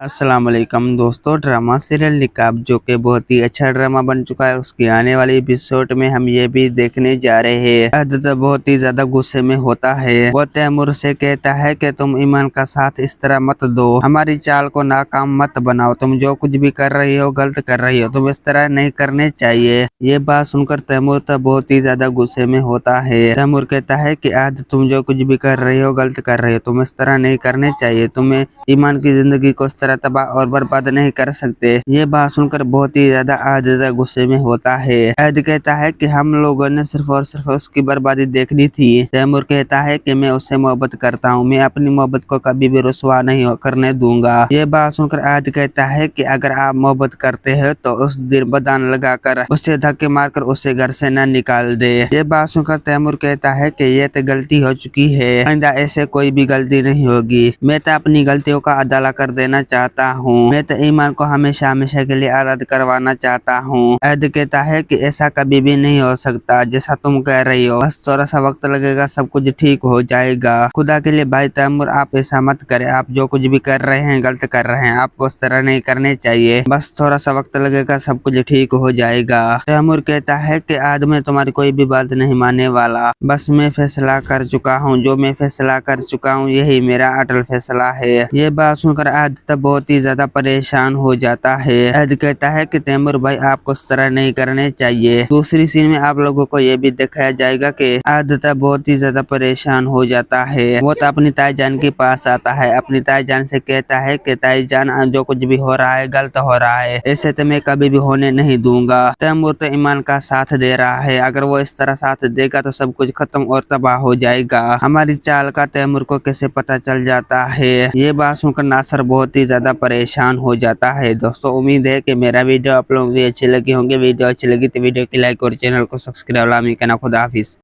अस्सलाम वालेकुम दोस्तों। ड्रामा सीरियल निकाब जो कि बहुत ही अच्छा ड्रामा बन चुका है, उसकी आने वाली एपिसोड में हम ये भी देखने जा रहे हैं। अदत बहुत ही ज्यादा गुस्से में होता है। वो तैमूर से कहता है कि तुम ईमान का साथ इस तरह मत दो, हमारी चाल को नाकाम मत बनाओ, तुम जो कुछ भी कर रही हो गलत कर रही हो, तुम इस तरह नहीं करने चाहिए। ये बात सुनकर तैमूर तो बहुत ही ज्यादा गुस्से में होता है। तैमूर कहता है कि आदत तुम जो कुछ भी कर रही हो गलत कर रही हो, तुम इस तरह नहीं करने चाहिए, तुम्हें ईमान की जिंदगी को इस तरह तबाह और बर्बाद नहीं कर सकते। ये बात सुनकर बहुत ही ज्यादा आदित्य गुस्से में होता है। ऐद कहता है कि हम लोगों ने सिर्फ और सिर्फ उसकी बर्बादी देखनी थी। तैमूर कहता है कि मैं उससे मोहब्बत करता हूँ, मैं अपनी मोहब्बत को कभी भी रुसवा नहीं करने दूंगा। ये बात सुनकर ऐद कहता है कि अगर आप मोहब्बत करते हैं तो उस दिन बदान लगाकर उसे धक्के मारकर उसे घर से न निकाल दे। ये बात सुनकर तैमूर कहता है कि ये तो गलती हो चुकी है, आइंदा ऐसे कोई भी गलती नहीं होगी। मैं तो अपनी गलतियों का अदाला कर देना चाहता हूँ, मैं तो ईमान को हमेशा हमेशा के लिए आजाद करवाना चाहता हूँ। ऐद कहता है कि ऐसा कभी भी नहीं हो सकता जैसा तुम कह रही हो, बस थोड़ा सा वक्त लगेगा, सब कुछ ठीक हो जाएगा। खुदा के लिए भाई तैमूर आप ऐसा मत करें, आप जो कुछ भी कर रहे हैं गलत कर रहे हैं, आपको उस तरह नहीं करने चाहिए, बस थोड़ा सा वक्त लगेगा, सब कुछ ठीक हो जाएगा। तैमूर कहता है कि आज मैं तुम्हारी कोई भी बात नहीं मानने वाला, बस मैं फैसला कर चुका हूँ, जो मैं फैसला कर चुका हूँ यही मेरा अटल फैसला है। ये बात सुनकर आदित्य बहुत ही ज्यादा परेशान हो जाता है। ऐद कहता है कि तैमूर भाई आपको इस तरह नहीं करने चाहिए। दूसरी सीन में आप लोगों को ये भी दिखाया जाएगा कि आदित्य बहुत ही ज्यादा परेशान हो जाता है। वो तो अपनी ताईजान के पास आता है, अपनी ताईजान से कहता है कि ताईजान जो कुछ भी हो रहा है गलत हो रहा है, ऐसे तो मैं कभी भी होने नहीं दूंगा। तैमूर तो ईमान का साथ दे रहा है, अगर वो इस तरह साथ देगा तो सब कुछ खत्म और तबाह हो जाएगा। हमारी चाल का तैमूर को कैसे पता चल जाता है। ये बात सुनकर नासर बहुत ही ज्यादा परेशान हो जाता है। दोस्तों उम्मीद है कि मेरा वीडियो आप लोगों को अच्छी लगी होंगे। वीडियो अच्छी लगी तो वीडियो की लाइक और चैनल को सब्सक्राइब लामी करना। खुदा हाफिज।